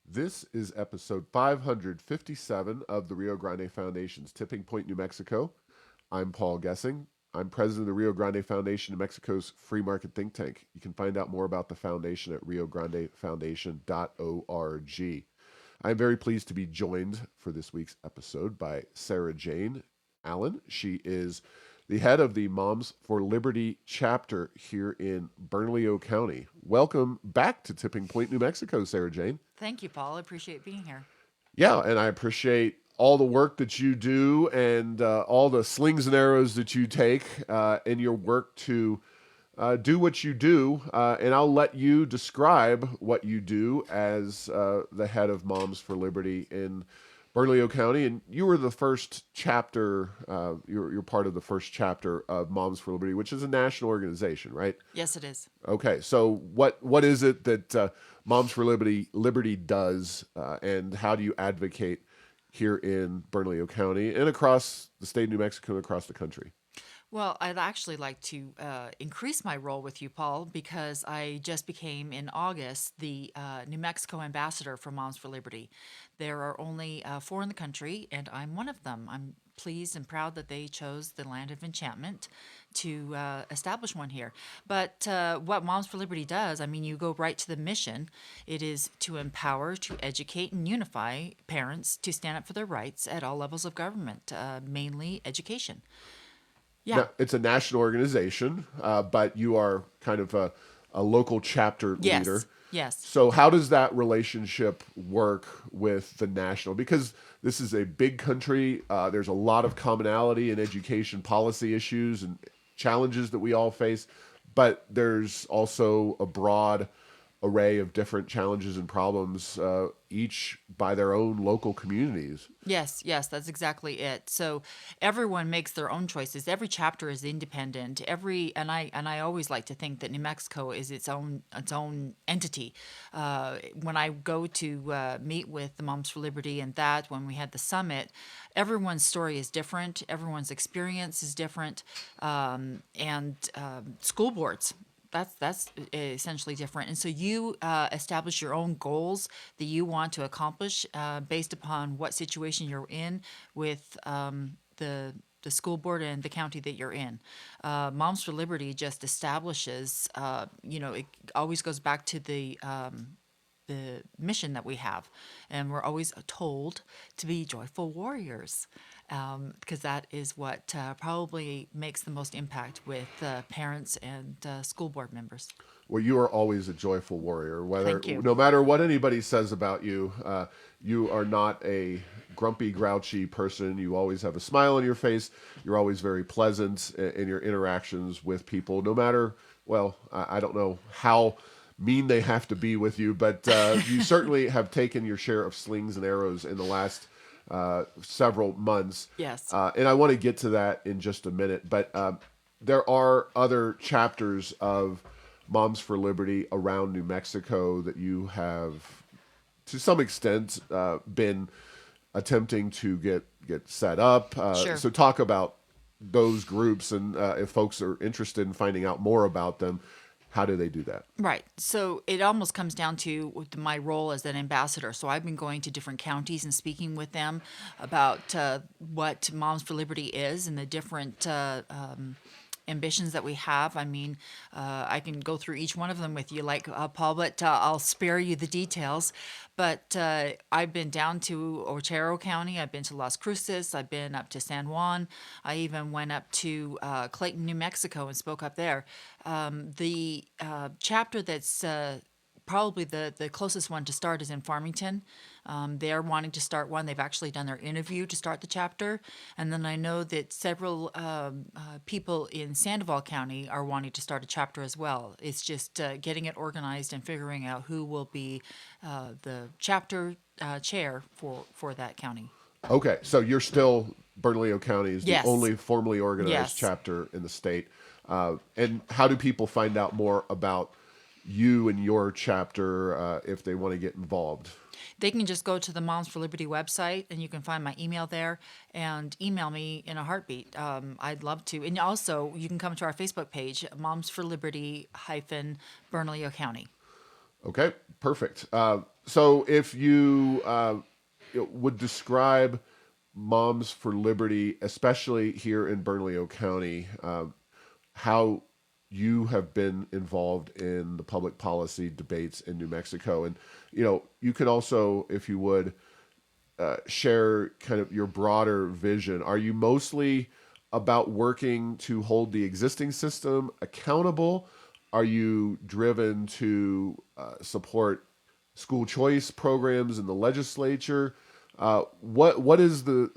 This is episode 557 of the Rio Grande Foundation's Tipping Point, New Mexico. I'm Paul Gessing. I'm president of the Rio Grande Foundation, New Mexico's free market think tank. You can find out more about the foundation at riograndefoundation.org. I'm very pleased to be joined for this week's episode by Sarah Jane Allen. She is the head of the Moms for Liberty chapter here in Bernalillo County. Welcome back to Tipping Point, New Mexico, Sarah Jane. Thank you, Paul. I appreciate being here. Yeah, and I appreciate all the work that you do and all the slings and arrows that you take in your work to do what you do. And I'll let you describe what you do as the head of Moms for Liberty in Bernalillo County. And you were the first chapter, you're part of the first chapter of Moms for Liberty, which is a national organization, right? Yes, it is. Okay, so what is it that Moms for Liberty does, and how do you advocate here in Bernalillo County and across the state of New Mexico and across the country? Well, I'd actually like to increase my role with you, Paul, because I just became in August the New Mexico ambassador for Moms for Liberty. There are only four in the country, and I'm one of them. I'm pleased and proud that they chose the land of enchantment to establish one here. But what Moms for Liberty does, I mean, you go right to the mission. It is to empower, to educate, and unify parents to stand up for their rights at all levels of government, mainly education. Yeah. Now, it's a national organization, but you are kind of a local chapter leader. Yes. Yes. So how does that relationship work with the national? Because this is a big country. There's a lot of commonality in education policy issues and challenges that we all face, but there's also a broad array of different challenges and problems, each by their own local communities. Yes, yes, that's exactly it. So everyone makes their own choices. Every chapter is independent. And I always like to think that New Mexico is its own entity. When I go to meet with the Moms for Liberty and that when we had the summit, everyone's story is different. Everyone's experience is different, and school boards. That's essentially different. And so you establish your own goals that you want to accomplish based upon what situation you're in with the school board and the county that you're in. Moms for Liberty just establishes, it always goes back to the mission that we have. And we're always told to be joyful warriors, because that is what probably makes the most impact with parents and school board members. Well, you are always a joyful warrior. Whether Thank you. no matter what anybody says about you, you are not a grumpy, grouchy person. You always have a smile on your face. You're always very pleasant in your interactions with people. No matter, well, I don't know how mean they have to be with you, but you certainly have taken your share of slings and arrows in the last several months. Yes. And I want to get to that in just a minute, but there are other chapters of Moms for Liberty around New Mexico that you have, to some extent, been attempting to get set up. Sure. So talk about those groups, and if folks are interested in finding out more about them, how do they do that? Right. So it almost comes down to my role as an ambassador. So I've been going to different counties and speaking with them about what Moms for Liberty is and the different ambitions that we have. I mean, I can go through each one of them with you, like Paul, but I'll spare you the details. But I've been down to Otero County. I've been to Las Cruces. I've been up to San Juan. I even went up to Clayton, New Mexico, and spoke up there. The chapter that's probably the closest one to start is in Farmington. They're wanting to start one. They've actually done their interview to start the chapter. And then I know that several people in Sandoval County are wanting to start a chapter as well. It's just getting it organized and figuring out who will be the chapter chair for that county. Okay, so you're still, Bernalillo County is the Yes. only formally organized Yes. chapter in the state. And how do people find out more about you and your chapter if they want to get involved? They can just go to the Moms for Liberty website, and you can find my email there and email me in a heartbeat. I'd love to. And also, you can come to our Facebook page, Moms for Liberty hyphen Bernalillo County. Okay, perfect. So if you would describe Moms for Liberty, especially here in Bernalillo County, how you have been involved in the public policy debates in New Mexico, and you can also, if you would, share kind of your broader vision. Are you mostly about working to hold the existing system accountable? Are you driven to support school choice programs in the legislature? What is the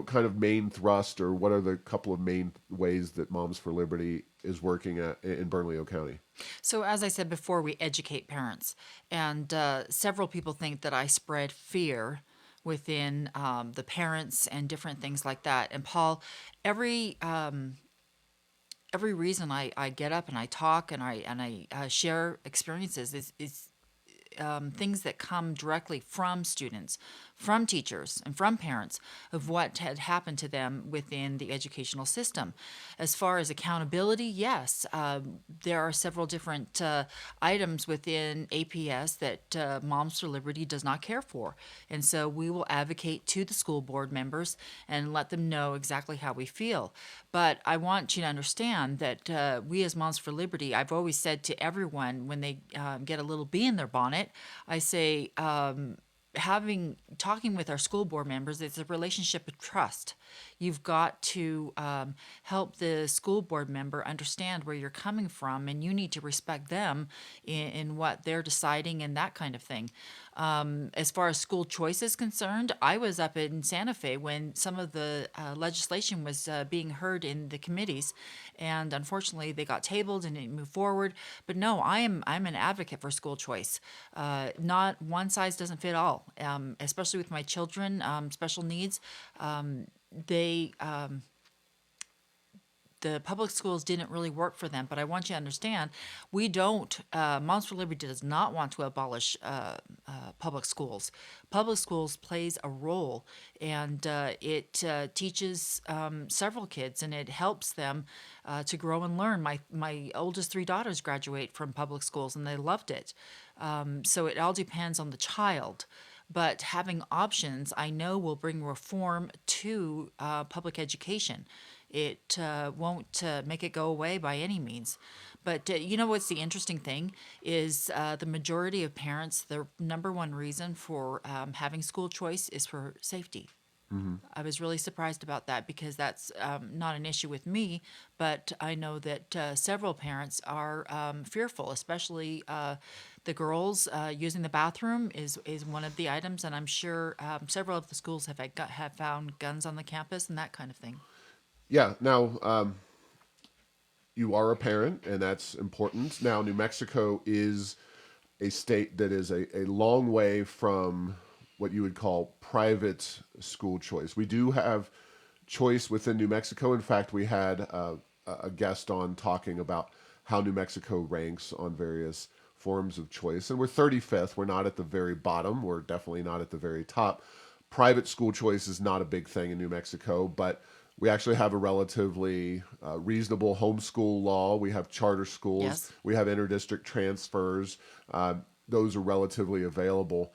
kind of main thrust, or what are the couple of main ways that Moms for Liberty is working in Bernalillo County? So, as I said before, we educate parents, and several people think that I spread fear within the parents and different things like that. And Paul, every every reason I get up and I talk and I share experiences is things that come directly from students, from teachers, and from parents of what had happened to them within the educational system. As far as accountability, yes, there are several different items within APS that Moms for Liberty does not care for. And so we will advocate to the school board members and let them know exactly how we feel. But I want you to understand that we as Moms for Liberty, I've always said to everyone when they get a little bee in their bonnet, I say, talking with our school board members, it's a relationship of trust. You've got to help the school board member understand where you're coming from, and you need to respect them in what they're deciding and that kind of thing. As far as school choice is concerned, I was up in Santa Fe when some of the legislation was being heard in the committees, and unfortunately they got tabled and didn't move forward. But no, I'm an advocate for school choice. Not one size doesn't fit all, especially with my children, special needs. They The public schools didn't really work for them. But I want you to understand, we don't. Moms for Liberty does not want to abolish public schools. Public schools plays a role, and it teaches several kids, and it helps them to grow and learn. My oldest three daughters graduate from public schools, and they loved it. So it all depends on the child. But having options, I know, will bring reform to public education. It won't make it go away by any means. But you know what's the interesting thing is the majority of parents, their number one reason for having school choice is for safety. I was really surprised about that because that's not an issue with me, but I know that several parents are fearful, especially the girls using the bathroom is one of the items, and I'm sure several of the schools have found guns on the campus and that kind of thing. Yeah. Now, you are a parent, and that's important. Now, New Mexico is a state that is a long way from what you would call private school choice. We do have choice within New Mexico. In fact, we had a guest on talking about how New Mexico ranks on various forms of choice. And we're 35th. We're not at the very bottom. We're definitely not at the very top. Private school choice is not a big thing in New Mexico, but we actually have a relatively reasonable homeschool law. We have charter schools. Yes. We have interdistrict transfers. Those are relatively available.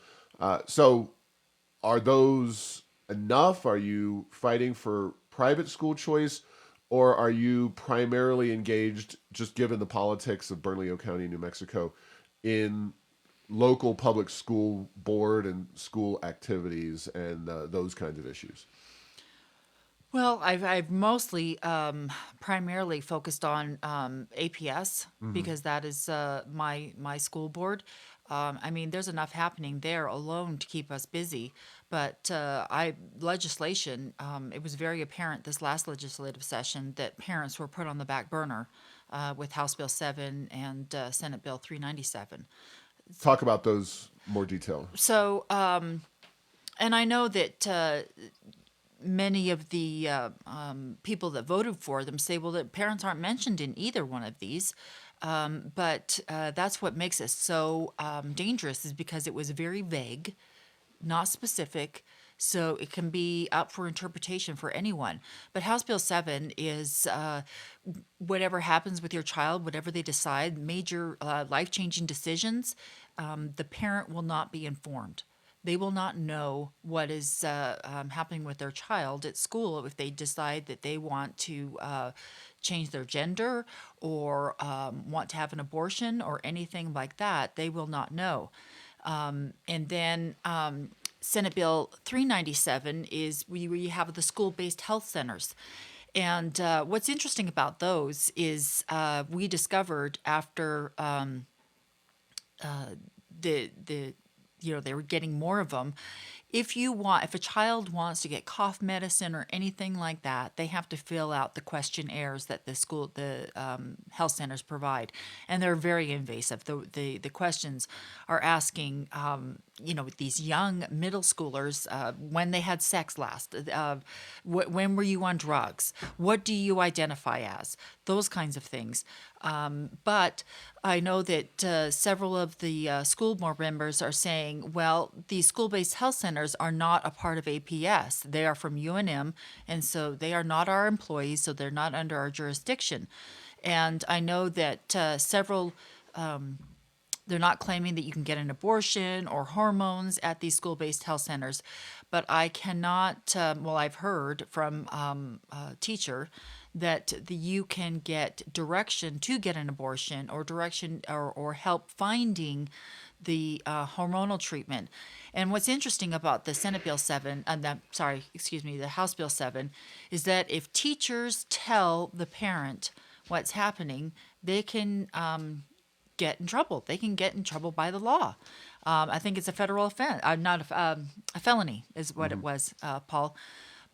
So, are those enough? Are you fighting for private school choice, or are you primarily engaged, just given the politics of Bernalillo County, New Mexico, in local public school board and school activities and those kinds of issues? Well, I've mostly primarily focused on APS Hmm. because that is my school board. I mean, there's enough happening there alone to keep us busy. But I legislation, it was very apparent this last legislative session that parents were put on the back burner with House Bill 7 and Senate Bill 397. Talk about those more detail. So, and I know that many of the people that voted for them say, well, that parents aren't mentioned in either one of these. But that's what makes it so dangerous is because it was very vague, not specific. So it can be up for interpretation for anyone. But House Bill 7 is whatever happens with your child, whatever they decide, major life changing decisions, the parent will not be informed. They will not know what is happening with their child at school if they decide that they want to change their gender or want to have an abortion or anything like that. They will not know. And then Senate Bill 397 is we have the school based health centers. And what's interesting about those is we discovered after the they were getting more of them. If a child wants to get cough medicine or anything like that, they have to fill out the questionnaires that the health centers provide, and they're very invasive. The questions are asking these young middle schoolers when they had sex last, when were you on drugs, what do you identify as, those kinds of things. But I know that several of the school board members are saying, well, these school-based health centers are not a part of APS. They are from UNM, and so they are not our employees, so they're not under our jurisdiction. And I know that several they're not claiming that you can get an abortion or hormones at these school-based health centers, but I cannot. I've heard from a teacher that you can get direction to get an abortion or direction or help finding the hormonal treatment. And what's interesting about the Senate Bill 7, the House Bill 7, is that if teachers tell the parent what's happening, they can get in trouble. They can get in trouble by the law. I think it's a federal offense, not a felony is what it was, Paul.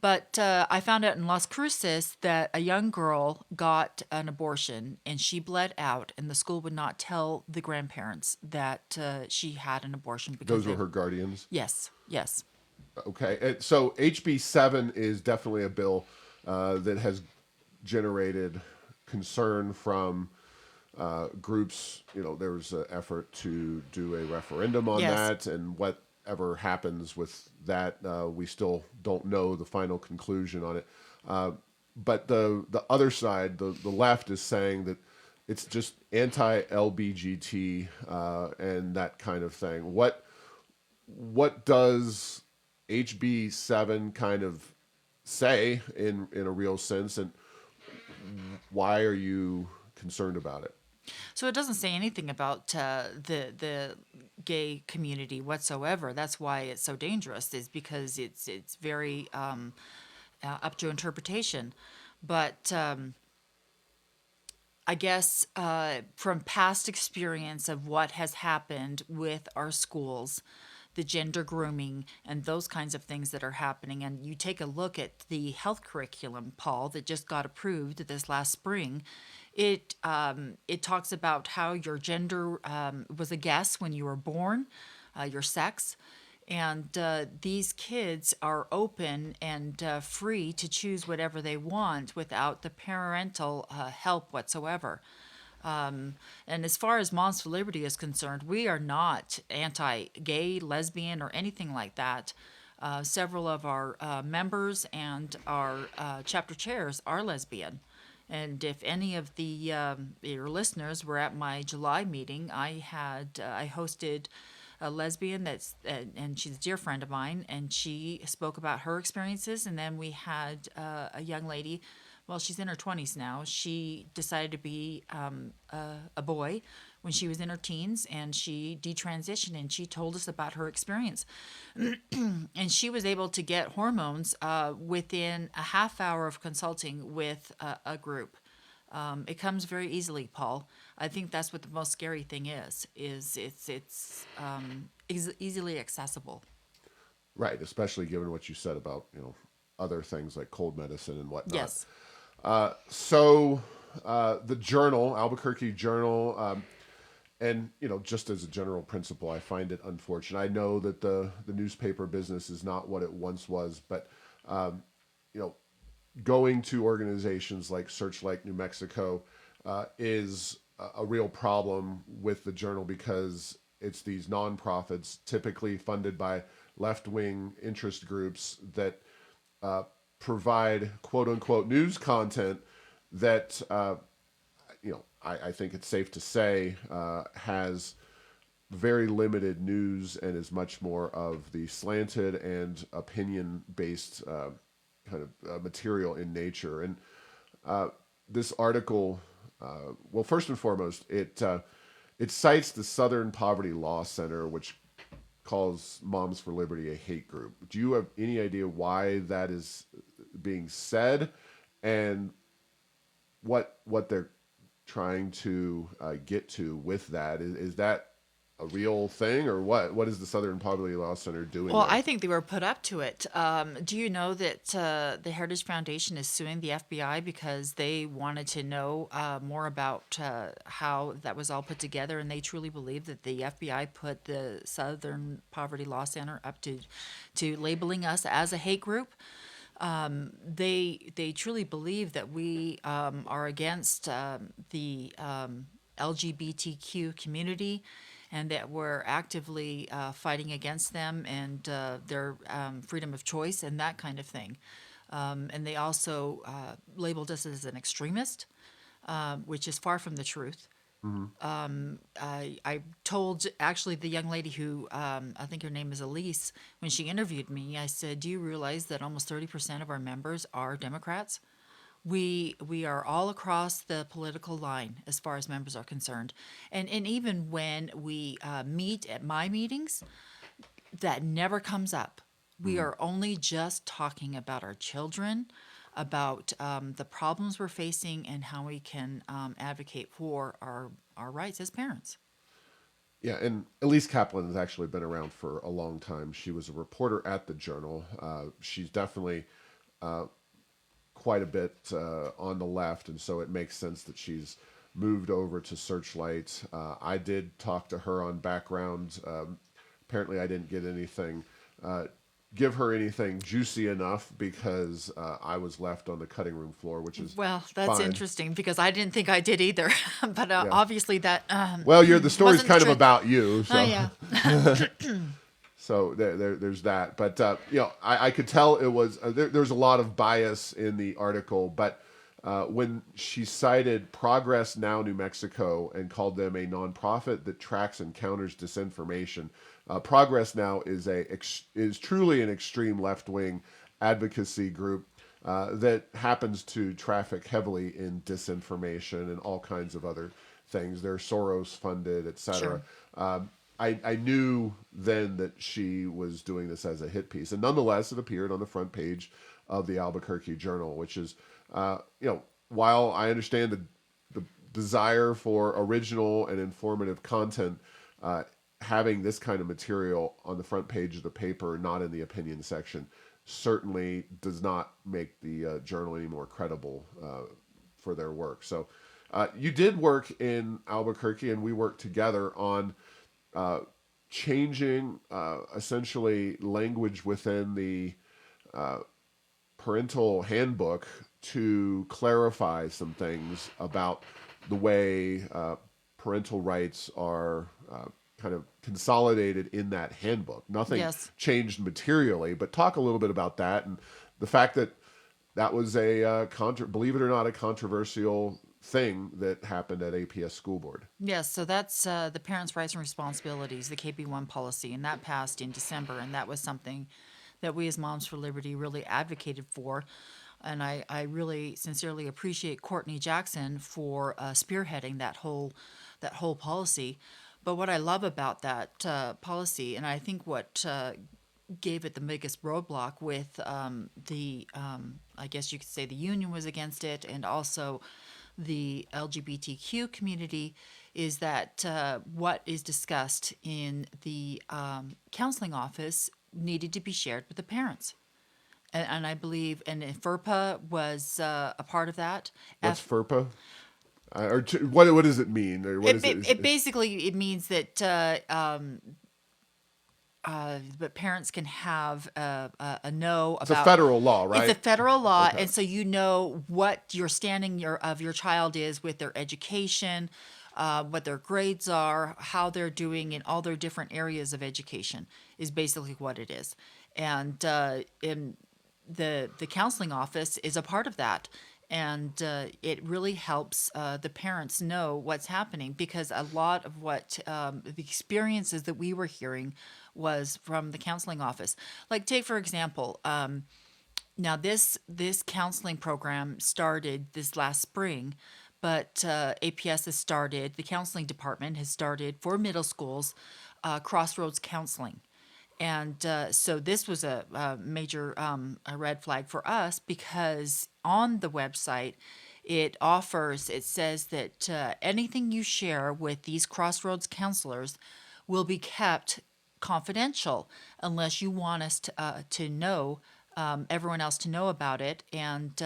But I found out in Las Cruces that a young girl got an abortion and she bled out, and the school would not tell the grandparents that she had an abortion because Those were her guardians. Yes, yes, Okay, so HB 7 is definitely a bill that has generated concern from groups. There was an effort to do a referendum on yes. that, and whatever happens with that, we still don't know the final conclusion on it. But the other side, the left, is saying that it's just anti-LBGT and that kind of thing. What does HB 7 kind of say in a real sense, and why are you concerned about it? So it doesn't say anything about the gay community whatsoever. That's why it's so dangerous. Is because it's very up to interpretation. But I guess from past experience of what has happened with our schools, the gender grooming and those kinds of things that are happening, and you take a look at the health curriculum, Paul, that just got approved this last spring. It talks about how your gender was a guess when you were born, your sex, and these kids are open and free to choose whatever they want without the parental help whatsoever. And as far as Moms for Liberty is concerned, we are not anti-gay, lesbian, or anything like that. Several of our members and our chapter chairs are lesbian. And if any of your listeners were at my July meeting, I hosted a lesbian and she's a dear friend of mine, and she spoke about her experiences. And then we had a young lady. Well, she's in her 20s now. She decided to be a boy when she was in her teens, and she detransitioned, and she told us about her experience. And she was able to get hormones within a half hour of consulting with a group. It comes very easily, Paul. I think that's what the most scary thing is it's easily accessible. Right, especially given what you said about other things like cold medicine and whatnot. Yes. So the Journal, Albuquerque Journal, and just as a general principle, I find it unfortunate. I know that the newspaper business is not what it once was, but you know, going to organizations like Searchlight New Mexico is a real problem with the Journal, because it's these nonprofits typically funded by left-wing interest groups that uh, provide quote unquote news content that I think it's safe to say has very limited news and is much more of the slanted and opinion based kind of material in nature. And this article, well, first and foremost, it cites the Southern Poverty Law Center, which calls Moms for Liberty a hate group. Do you have any idea why that is being said, and what they're trying to get to with that? Is that a real thing, or what? What is the Southern Poverty Law Center doing Well, there? I think they were put up to it. Do you know that the Heritage Foundation is suing the FBI because they wanted to know more about how that was all put together, and they truly believe that the FBI put the Southern Poverty Law Center up to labeling us as a hate group. They truly believe that we are against the LGBTQ community, and that we're actively fighting against them and their freedom of choice and that kind of thing. And they also labeled us as an extremist, which is far from the truth. Mm-hmm. I told actually the young lady who I think her name is Elise, when she interviewed me, I said, "Do you realize that almost 30% of our members are Democrats?" We are all across the political line as far as members are concerned, and even when we meet at my meetings, that never comes up. We Mm-hmm. are only just talking about our children, about the problems we're facing, and how we can advocate for our rights as parents. Yeah, and Elise Kaplan has actually been around for a long time. She was a reporter at the Journal. She's definitely quite a bit on the left, and so it makes sense that she's moved over to Searchlight. I did talk to her on background. Apparently, I didn't get anything, uh, give her anything juicy enough because I was left on the cutting room floor, which is Well, that's fine. interesting because I didn't think I did either, but Yeah. obviously that Well, the story's wasn't the kind of truth. about you, Oh so yeah. there's that. But I could tell it was there's a lot of bias in the article. But when she cited Progress Now New Mexico and called them a nonprofit that tracks and counters disinformation, Progress Now is truly an extreme left wing advocacy group. That happens to traffic heavily in disinformation and all kinds of other things. They're Soros funded, etc. Sure. I knew then that she was doing this as a hit piece, and nonetheless, it appeared on the front page of the Albuquerque Journal, which is, while I understand the desire for original and informative content, having this kind of material on the front page of the paper, not in the opinion section, certainly does not make the journal any more credible for their work. So, you did work in Albuquerque, and we worked together on uh, changing essentially language within the parental handbook to clarify some things about the way parental rights are kind of consolidated in that handbook. Nothing Yes. changed materially, but talk a little bit about that and the fact that that was a believe it or not, a controversial thing that happened at APS School Board. Yes, so that's the Parents' Rights and Responsibilities, the KB1 policy, and that passed in December, and that was something that we as Moms for Liberty really advocated for. And I really sincerely appreciate Courtney Jackson for spearheading that whole policy. But what I love about that policy, and I think what gave it the biggest roadblock with I guess you could say the union was against it, and also the LGBTQ community, is that what is discussed in the counseling office needed to be shared with the parents. And I believe, and FERPA was a part of that. What's FERPA? What does it mean? Or what is it? It basically it means that but parents can have a know It's a about. federal law, It's a right? federal law, Okay. and so you know what your standing of your child is with their education, what their grades are, how they're doing in all their different areas of education is basically what it is. And in the counseling office is a part of that. And it really helps the parents know what's happening, because a lot of what the experiences that we were hearing was from the counseling office. Like, take for example, now this counseling program started this last spring, but APS has started, the counseling department has started for middle schools, Crossroads Counseling. And so this was a major a red flag for us, because on the website it says that anything you share with these Crossroads counselors will be kept confidential unless you want us to know, everyone else to know about it, and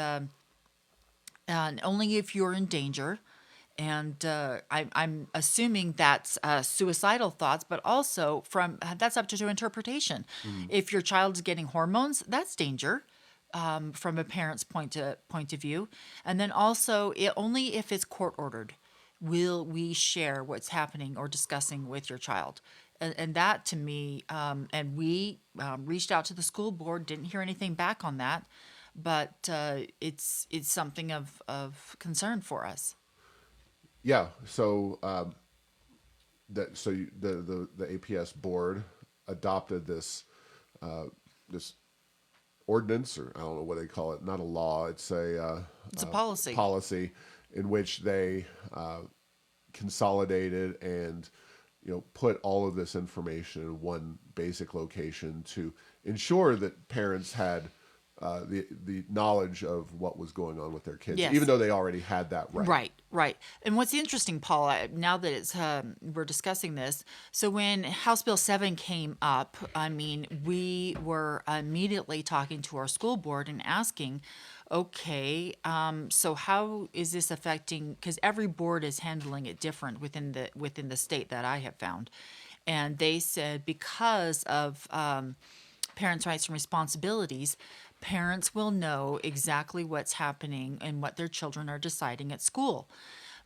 only if you're in danger. And I'm assuming that's suicidal thoughts, but also from that's up to interpretation. Mhm. If your child's getting hormones, that's danger, from a parent's point of view. And then also, only if it's court ordered will we share what's happening or discussing with your child. And that to me, and we reached out to the school board, didn't hear anything back on that, but it's something of concern for us. Yeah. So the APS board adopted this ordinance, or I don't know what they call it. Not a law. It's It's a policy. policy in which they consolidated and put all of this information in one basic location to ensure that parents had the knowledge of what was going on with their kids, even Yes. though they already had that right. Right, right. And what's interesting, Paul, now that it's we're discussing this, so when House Bill 7 came up, I mean, we were immediately talking to our school board and asking, okay, so how is this affecting? Because every board is handling it different within the state that I have found, and they said because of parents' rights and responsibilities, parents will know exactly what's happening and what their children are deciding at school.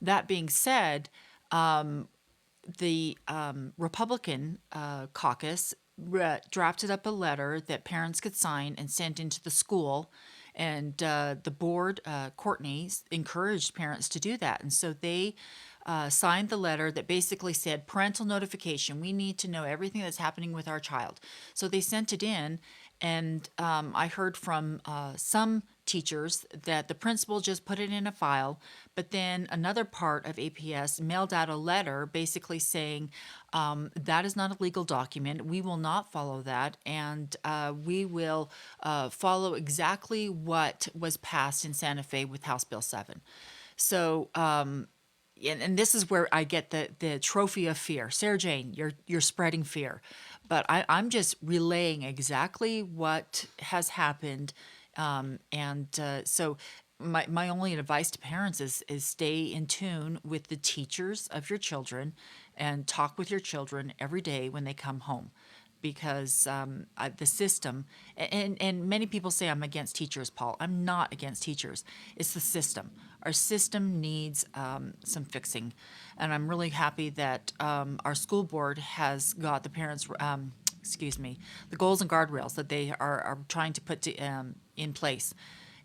That being said, the Republican caucus drafted up a letter that parents could sign and send into the school. And the board, Courtney, encouraged parents to do that. And so they signed the letter that basically said parental notification. We need to know everything that's happening with our child. So they sent it in, and I heard from some teachers that the principal just put it in a file, but then another part of APS mailed out a letter basically saying that is not a legal document. We will not follow that, and we will follow exactly what was passed in Santa Fe with House Bill 7. So, and this is where I get the trophy of fear. Sarah Jane, you're spreading fear, but I'm just relaying exactly what has happened, and so my only advice to parents is stay in tune with the teachers of your children, and talk with your children every day when they come home, because the system, and many people say I'm against teachers, Paul. I'm not against teachers. It's the system. Our system needs some fixing, and I'm really happy that our school board has got the parents, excuse me, the goals and guardrails that they are trying to put in place.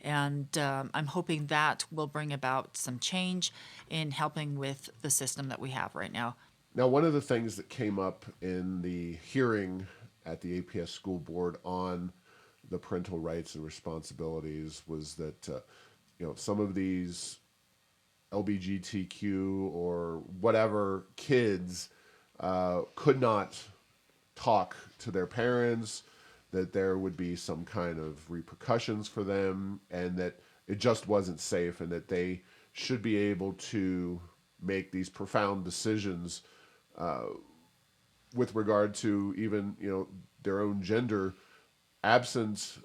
And I'm hoping that will bring about some change in helping with the system that we have right now. Now, one of the things that came up in the hearing at the APS school board on the parental rights and responsibilities was that some of these LBGTQ or whatever kids could not talk to their parents, that there would be some kind of repercussions for them, and that it just wasn't safe, and that they should be able to make these profound decisions with regard to even their own gender, absent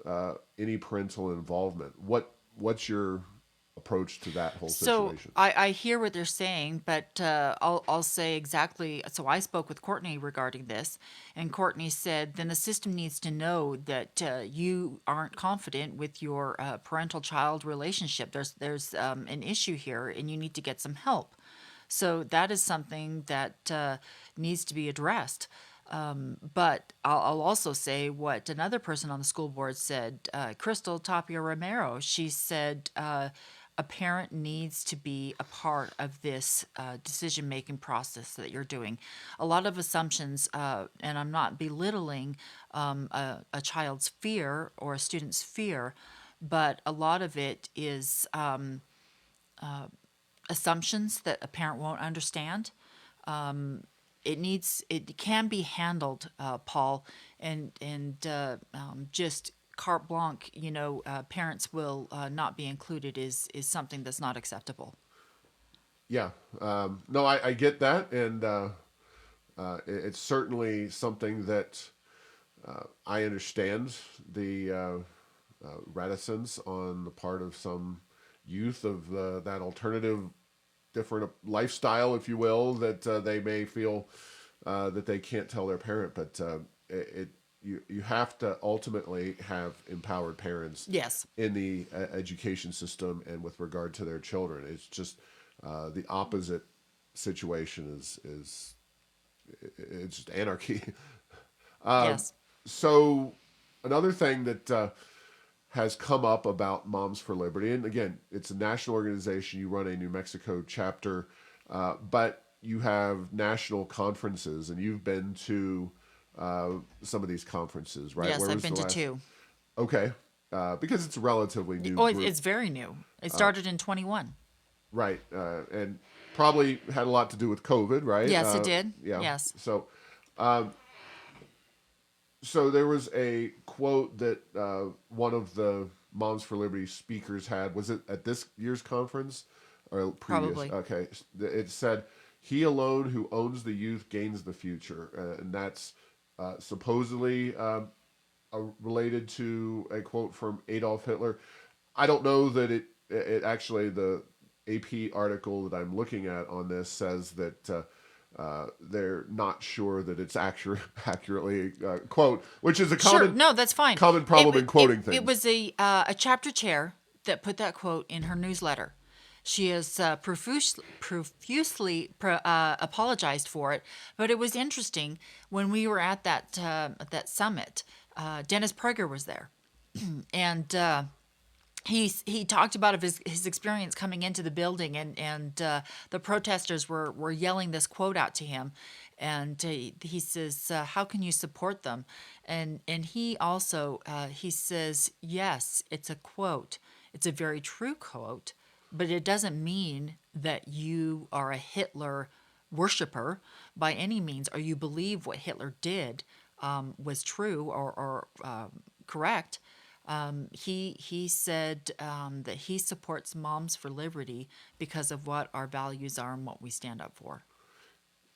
any parental involvement. What's your approach to that whole So situation? I hear what they're saying, but I'll say exactly. So I spoke with Courtney regarding this, and Courtney said then the system needs to know that you aren't confident with your parental child relationship. There's an issue here, and you need to get some help. So that is something that needs to be addressed. But I'll also say what another person on the school board said, Crystal Tapia Romero. She said a parent needs to be a part of this decision making process that you're doing. A lot of assumptions, and I'm not belittling a child's fear or a student's fear, but a lot of it is assumptions that a parent won't understand. It can be handled, Paul, and just carte blanche. Parents will not be included is something that's not acceptable. Yeah. No, I get that, and it's certainly something that I understand the reticence on the part of some youth of that alternative, different lifestyle, if you will, that they may feel that they can't tell their parent, but it you have to ultimately have empowered parents Yes. in the education system and with regard to their children. It's just the opposite situation is it's just anarchy. Yes. So another thing that has come up about Moms for Liberty, and again, it's a national organization. You run a New Mexico chapter, but you have national conferences, and you've been to some of these conferences, right? Yes, Where I've was been the to last? two. Okay, because it's a relatively new Oh, group, it's very new. It started in 21. right? And probably had a lot to do with COVID, right? Yes, it did. Yeah. Yes. So there was a quote that one of the Moms for Liberty speakers had. Was it at this year's conference or previous? Probably. Okay, it said, "He alone who owns the youth gains the future," and that's supposedly related to a quote from Adolf Hitler. I don't know that it actually, the AP article that I'm looking at on this says that they're not sure that it's accurately quote, which is a Sure. common No, that's fine. common problem in quoting It things. was a chapter chair that put that quote in her newsletter. She has profusely apologized for it, but it was interesting when we were at that summit. Dennis Prager was there, and he talked about of his experience coming into the building, and the protesters were yelling this quote out to him, and he says, how can you support them? And he also he says, yes, it's a quote, it's a very true quote, but it doesn't mean that you are a Hitler worshiper by any means, or you believe what Hitler did was true or correct. He said that he supports Moms for Liberty because of what our values are and what we stand up for.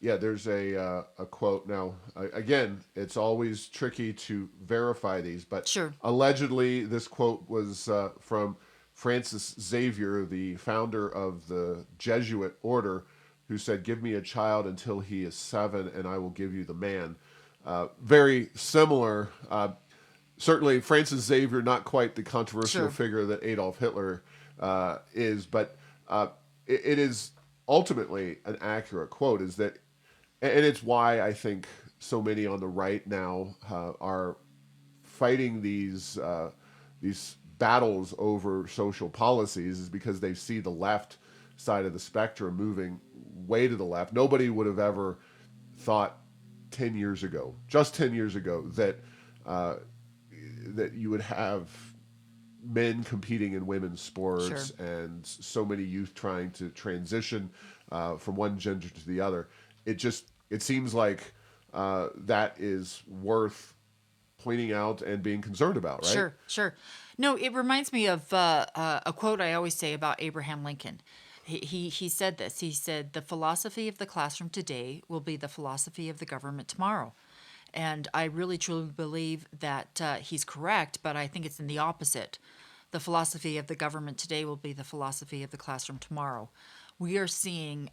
Yeah, there's a quote now. Again, it's always tricky to verify these, but Sure. allegedly this quote was from Francis Xavier, the founder of the Jesuit order, who said, "Give me a child until he is 7, and I will give you the man." Very similar. Certainly, Francis Xavier, not quite the controversial Sure. figure that Adolf Hitler is, but it is ultimately an accurate quote. Is that, and it's why I think so many on the right now are fighting these battles over social policies, is because they see the left side of the spectrum moving way to the left. Nobody would have ever thought 10 years ago, just 10 years ago, uh, that you would have men competing in women's Sure. sports and so many youth trying to transition from one gender to the other. It seems like that is worth pointing out and being concerned about, right? Sure. Sure. No, it reminds me of a quote I always say about Abraham Lincoln. He said this. He said, "The philosophy of the classroom today will be the philosophy of the government tomorrow." And I really truly believe that he's correct, but I think it's in the opposite. The philosophy of the government today will be the philosophy of the classroom tomorrow. We are seeing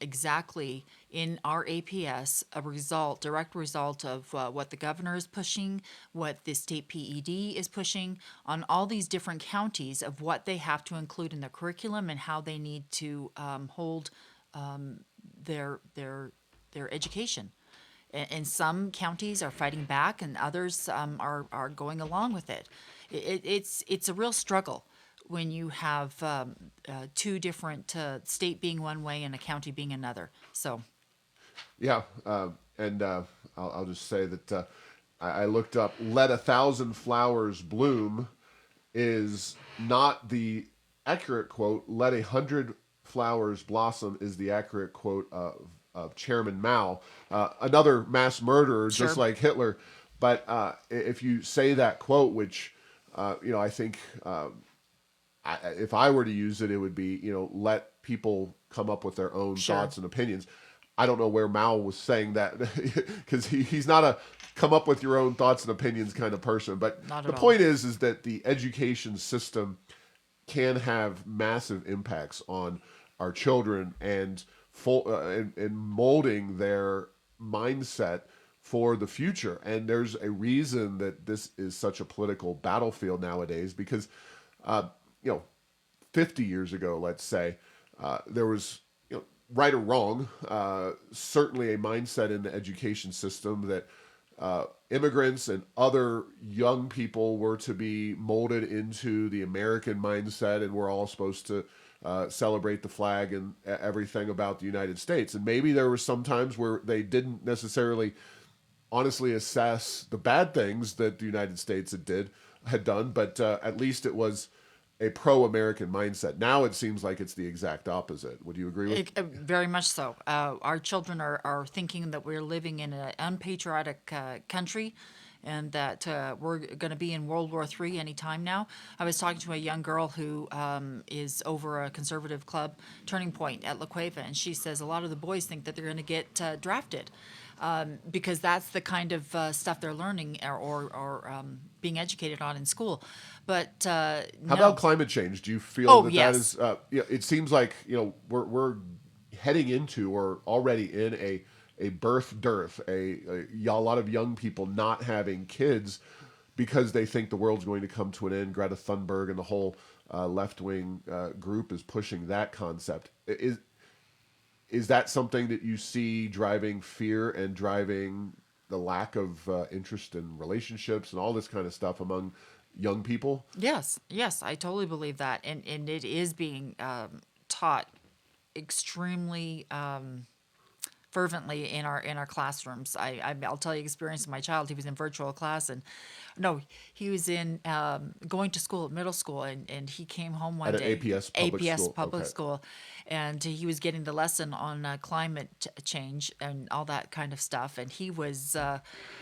exactly in our APS a result, direct result of what the governor is pushing, what the state PED is pushing on all these different counties of what they have to include in their curriculum and how they need to hold their their education. And some counties are fighting back, and others are going along with it. It's a real struggle when you have two different state being one way and a county being another. So Yeah, and I'll just say that I looked up "Let a Thousand Flowers Bloom" is not the accurate quote. "Let a hundred flowers blossom" is the accurate quote of Chairman Mao, another mass murderer just sure, like Hitler. But if you say that quote, which I think if I were to use it, it would be, let people come up with their own sure, thoughts and opinions. I don't know where Mao was saying that because he's not a come up with your own thoughts and opinions kind of person. But not the at all. point is that the education system can have massive impacts on our children and molding their mindset for the future. And there's a reason that this is such a political battlefield nowadays because, you know, 50 years ago, let's say, there was, right or wrong, certainly a mindset in the education system that immigrants and other young people were to be molded into the American mindset, and we're all supposed to celebrate the flag and everything about the United States. And maybe there were some times where they didn't necessarily honestly assess the bad things that the United States had done, but at least it was a pro-American mindset. Now it seems like it's the exact opposite. Would you agree with? Very much so. Our children are thinking that we're living in an unpatriotic country, and that we're going to be in World War III anytime now. I was talking to a young girl who is over a conservative club, Turning Point at La Cueva, and she says a lot of the boys think that they're going to get drafted. Because that's the kind of stuff they're learning or being educated on in school. But How about no. climate change? Do you feel Oh, that that yes. is? It seems like we're heading into or already in a birth dearth. A lot of young people not having kids because they think the world's going to come to an end. Greta Thunberg and the whole left wing group is pushing that concept. Is that something that you see driving fear and driving the lack of interest in relationships and all this kind of stuff among young people? Yes, yes, I totally believe that, and it is being taught extremely fervently in our classrooms. I'll tell you experience of my child. He was in virtual class, and no, he was in going to school, middle school, and he came home At one an day, APS public APS school. public Okay. school, and he was getting the lesson on climate change and all that kind of stuff, and he was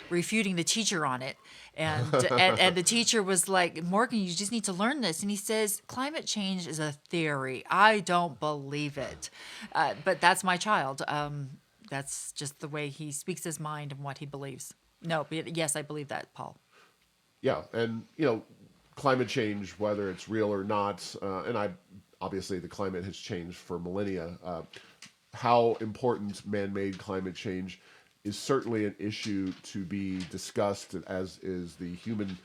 refuting the teacher on it, and the teacher was like, Morgan, you just need to learn this, and he says, climate change is a theory. I don't believe it, but that's my child. That's just the way he speaks his mind and what he believes. No, but yes, I believe that, Paul. Yeah, and climate change, whether it's real or not, and I obviously the climate has changed for millennia. How important man-made climate change is certainly an issue to be discussed, as is the human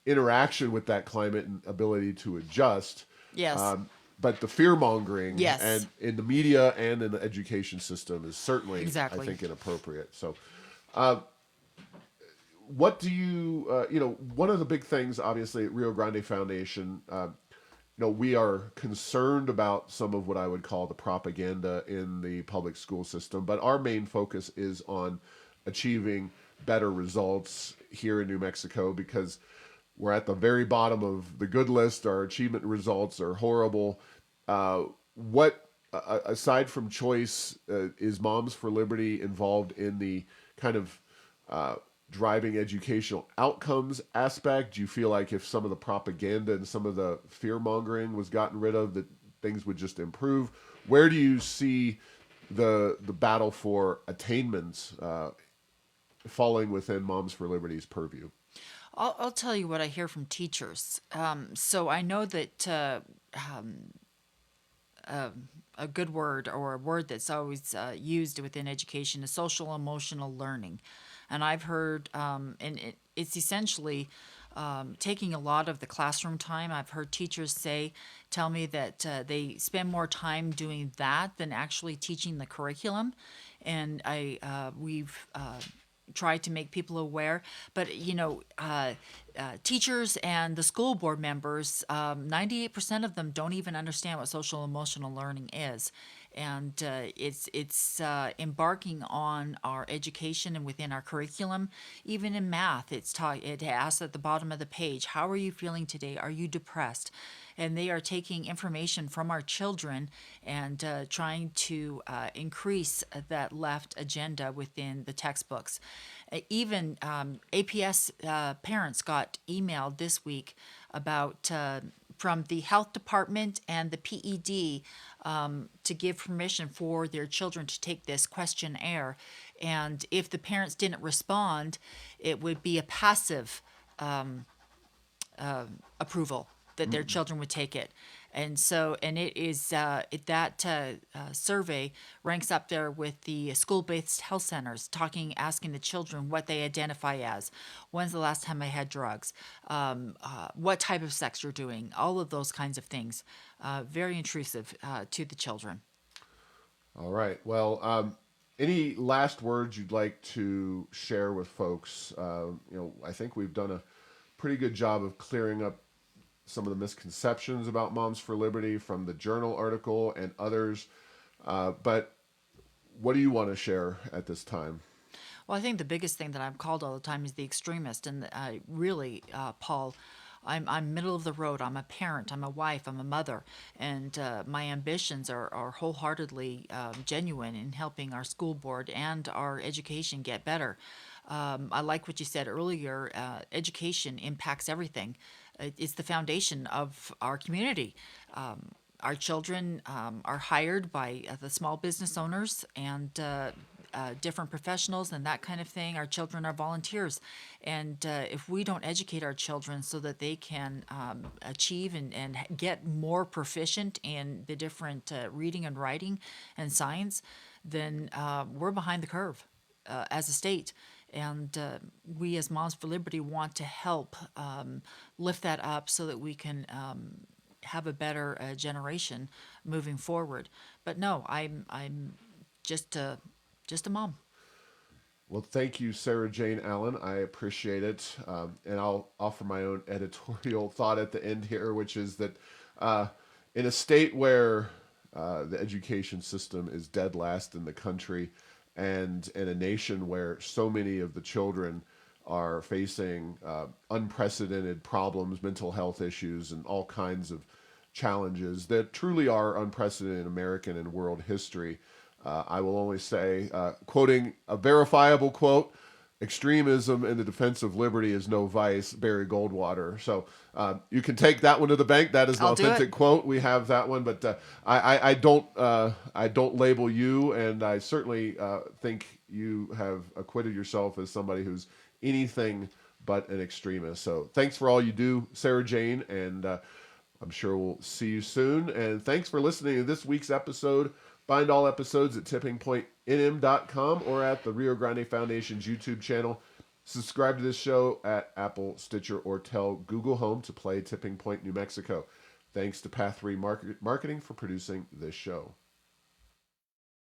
interaction with that climate and ability to adjust. Yes. But the fear mongering Yes. and in the media and in the education system is certainly, I Exactly. think, inappropriate. So, what do you, one of the big things, obviously, at Rio Grande Foundation, we are concerned about some of what I would call the propaganda in the public school system, but our main focus is on achieving better results here in New Mexico because we're at the very bottom of the good list. Our achievement results are horrible. What, aside from choice, is Moms for Liberty involved in the kind of uh, driving educational outcomes aspect? Do you feel like if some of the propaganda and some of the fear mongering was gotten rid of, that things would just improve? Where do you see the battle for attainment falling within Moms for Liberty's purview? I'll tell you what I hear from teachers. So I know that a good word or a word that's always used within education is social emotional learning. And I've heard, it's essentially taking a lot of the classroom time. I've heard teachers tell me that they spend more time doing that than actually teaching the curriculum. And we've tried to make people aware. But teachers and the school board members, 98% of them don't even understand what social emotional learning is. And it's embarking on our education and within our curriculum. Even in math, it asks at the bottom of the page, how are you feeling today? Are you depressed? And they are taking information from our children and trying to increase that left agenda within the textbooks. Even APS parents got emailed this week about from the health department and the PED to give permission for their children to take this questionnaire. And if the parents didn't respond, it would be a passive approval that their children would take it. And so, and it is survey ranks up there with the school-based health centers, asking the children what they identify as. When's the last time I had drugs? What type of sex you're doing? All of those kinds of things. Very intrusive to the children. All right. Well, any last words you'd like to share with folks? I think we've done a pretty good job of clearing up some of the misconceptions about Moms for Liberty from the Journal article and others. But what do you want to share at this time? Well, I think the biggest thing that I'm called all the time is the extremist, and I really, Paul, I'm middle of the road. I'm a parent. I'm a wife. I'm a mother, and my ambitions are wholeheartedly genuine in helping our school board and our education get better. I like what you said earlier. Education impacts everything. It's the foundation of our community. Our children are hired by the small business owners and different professionals and that kind of thing. Our children are volunteers. And if we don't educate our children so that they can achieve and get more proficient in the different reading and writing and science, then we're behind the curve as a state. And we as Moms for Liberty want to help lift that up so that we can have a better generation moving forward. But no, I'm just a mom. Well, thank you, Sarah Jane Allen. I appreciate it. And I'll offer my own editorial thought at the end here, which is that uh, in a state where the education system is dead last in the country, and in a nation where so many of the children are facing unprecedented problems, mental health issues, and all kinds of challenges that truly are unprecedented in American and world history. I will only say, quoting a verifiable quote, extremism in the defense of liberty is no vice, Barry Goldwater. So you can take that one to the bank. That is an I'll do authentic it. quote. We have that one, but I don't label you, and I certainly think you have acquitted yourself as somebody who's anything but an extremist. So thanks for all you do, Sarah Jane, and I'm sure we'll see you soon. And thanks for listening to this week's episode. Find all episodes at tippingpointnm.com or at the Rio Grande Foundation's YouTube channel. Subscribe to this show at Apple, Stitcher, or tell Google Home to play Tipping Point New Mexico. Thanks to Path 3 Marketing for producing this show.